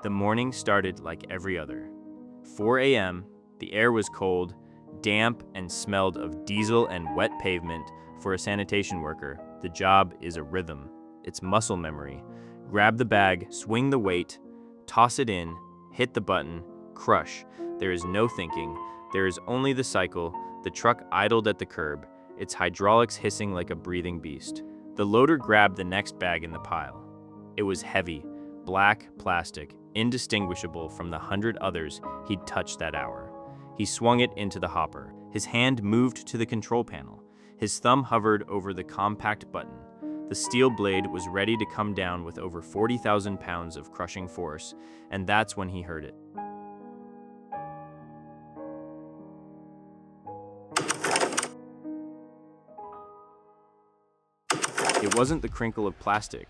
The morning started like every other. 4 a.m., the air was cold, damp, and smelled of diesel and wet pavement. For a sanitation worker, the job is a rhythm. It's muscle memory. Grab the bag, swing the weight, toss it in, hit the button, crush. There is no thinking. There is only the cycle. The truck idled at the curb, its hydraulics hissing like a breathing beast. The loader grabbed the next bag in the pile. It was heavy, black plastic, indistinguishable from the 100 others he'd touched that hour. He swung it into the hopper. His hand moved to the control panel. His thumb hovered over the compact button. The steel blade was ready to come down with over 40,000 pounds of crushing force, and that's when he heard it. It wasn't the crinkle of plastic.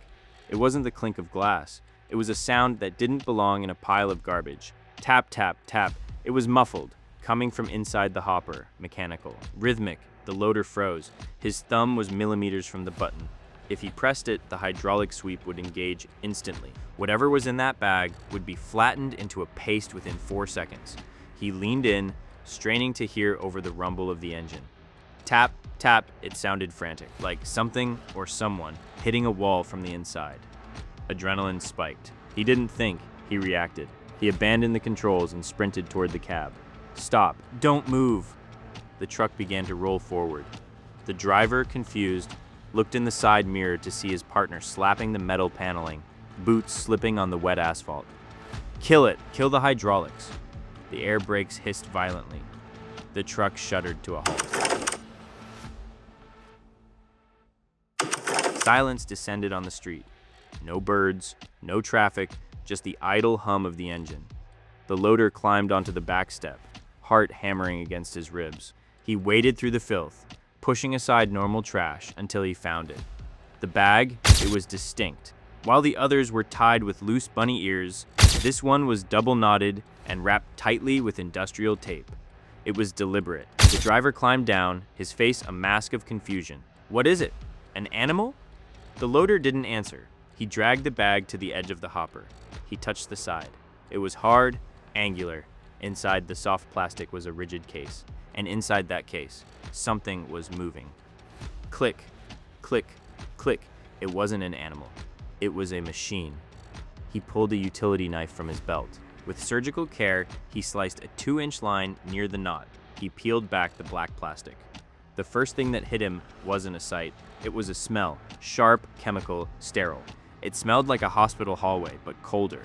It wasn't the clink of glass. It was a sound that didn't belong in a pile of garbage. Tap, tap, tap. It was muffled, coming from inside the hopper, mechanical, rhythmic. The loader froze. His thumb was millimeters from the button. If he pressed it, the hydraulic sweep would engage instantly. Whatever was in that bag would be flattened into a paste within 4 seconds. He leaned in, straining to hear over the rumble of the engine. Tap, tap, it sounded frantic, like something or someone hitting a wall from the inside. Adrenaline spiked. He didn't think, he reacted. He abandoned the controls and sprinted toward the cab. Stop, don't move. The truck began to roll forward. The driver, confused, looked in the side mirror to see his partner slapping the metal paneling, boots slipping on the wet asphalt. Kill it, kill the hydraulics. The air brakes hissed violently. The truck shuddered to a halt. Silence descended on the street. No birds, no traffic, just the idle hum of the engine. The loader climbed onto the back step, heart hammering against his ribs. He waded through the filth, pushing aside normal trash until he found it. The bag, it was distinct. While the others were tied with loose bunny ears, this one was double knotted and wrapped tightly with industrial tape. It was deliberate. The driver climbed down, his face a mask of confusion. What is it? An animal? The loader didn't answer. He dragged the bag to the edge of the hopper. He touched the side. It was hard, angular. Inside the soft plastic was a rigid case. And inside that case, something was moving. Click, click, click. It wasn't an animal. It was a machine. He pulled a utility knife from his belt. With surgical care, he sliced a 2-inch line near the knot. He peeled back the black plastic. The first thing that hit him wasn't a sight. It was a smell, sharp, chemical, sterile. It smelled like a hospital hallway, but colder.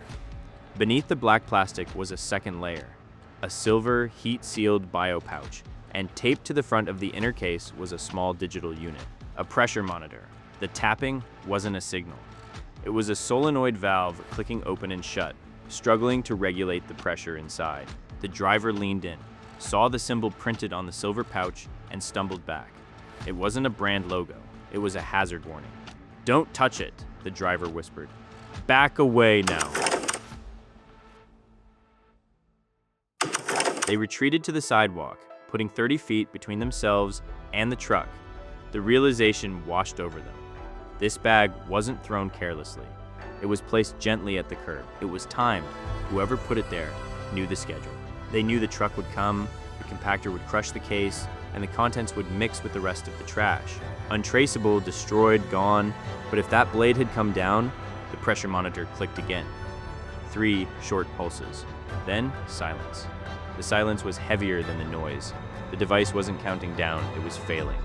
Beneath the black plastic was a second layer, a silver, heat-sealed bio pouch, and taped to the front of the inner case was a small digital unit, a pressure monitor. The tapping wasn't a signal. It was a solenoid valve clicking open and shut, struggling to regulate the pressure inside. The driver leaned in, saw the symbol printed on the silver pouch, and stumbled back. It wasn't a brand logo. It was a hazard warning. "Don't touch it," the driver whispered. "Back away now." They retreated to the sidewalk, putting 30 feet between themselves and the truck. The realization washed over them. This bag wasn't thrown carelessly. It was placed gently at the curb. It was timed. Whoever put it there knew the schedule. They knew the truck would come, the compactor would crush the case, and the contents would mix with the rest of the trash. Untraceable, destroyed, gone. But if that blade had come down, the pressure monitor clicked again. 3 short pulses. Then silence. The silence was heavier than the noise. The device wasn't counting down, it was failing.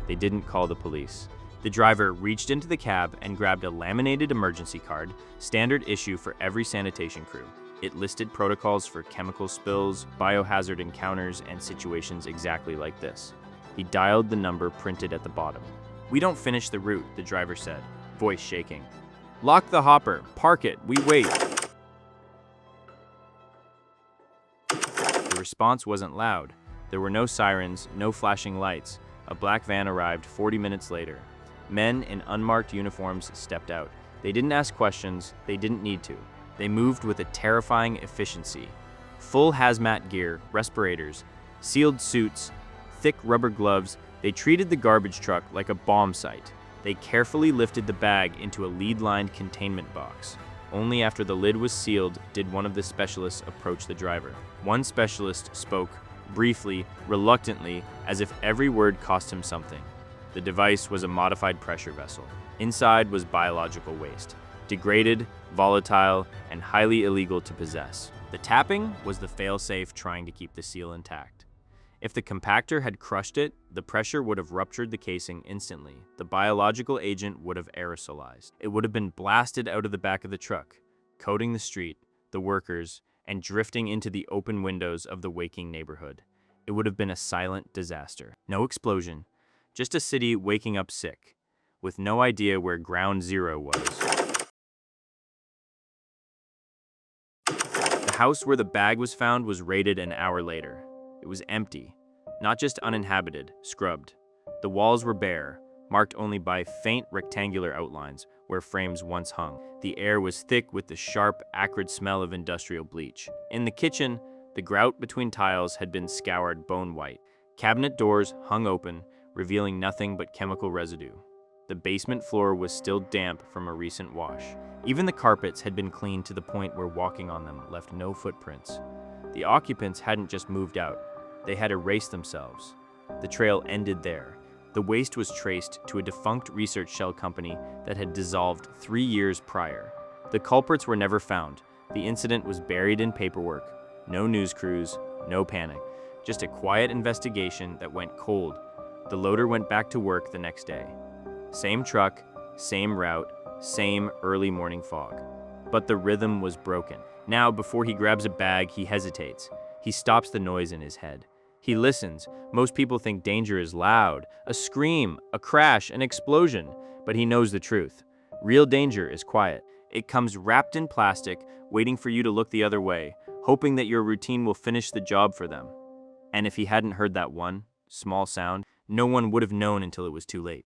They didn't call the police. The driver reached into the cab and grabbed a laminated emergency card, standard issue for every sanitation crew. It listed protocols for chemical spills, biohazard encounters, and situations exactly like this. He dialed the number printed at the bottom. "We don't finish the route," the driver said, voice shaking. "Lock the hopper, park it, we wait." The response wasn't loud. There were no sirens, no flashing lights. A black van arrived 40 minutes later. Men in unmarked uniforms stepped out. They didn't ask questions, they didn't need to. They moved with a terrifying efficiency. Full hazmat gear, respirators, sealed suits, thick rubber gloves, they treated the garbage truck like a bomb site. They carefully lifted the bag into a lead-lined containment box. Only after the lid was sealed did one of the specialists approach the driver. One specialist spoke, briefly, reluctantly, as if every word cost him something. The device was a modified pressure vessel. Inside was biological waste, degraded, volatile, and highly illegal to possess. The tapping was the fail-safe trying to keep the seal intact. If the compactor had crushed it, the pressure would have ruptured the casing instantly. The biological agent would have aerosolized. It would have been blasted out of the back of the truck, coating the street, the workers, and drifting into the open windows of the waking neighborhood. It would have been a silent disaster. No explosion, just a city waking up sick, with no idea where ground zero was. The house where the bag was found was raided an hour later. It was empty, not just uninhabited, scrubbed. The walls were bare, marked only by faint rectangular outlines where frames once hung. The air was thick with the sharp, acrid smell of industrial bleach. In the kitchen, the grout between tiles had been scoured bone white. Cabinet doors hung open, revealing nothing but chemical residue. The basement floor was still damp from a recent wash. Even the carpets had been cleaned to the point where walking on them left no footprints. The occupants hadn't just moved out, they had erased themselves. The trail ended there. The waste was traced to a defunct research shell company that had dissolved 3 years prior. The culprits were never found. The incident was buried in paperwork. No news crews, no panic. Just a quiet investigation that went cold. The loader went back to work the next day. Same truck, same route, same early morning fog. But the rhythm was broken. Now, before he grabs a bag, he hesitates. He stops the noise in his head. He listens. Most people think danger is loud, a scream, a crash, an explosion. But he knows the truth. Real danger is quiet. It comes wrapped in plastic, waiting for you to look the other way, hoping that your routine will finish the job for them. And if he hadn't heard that one small sound, no one would have known until it was too late.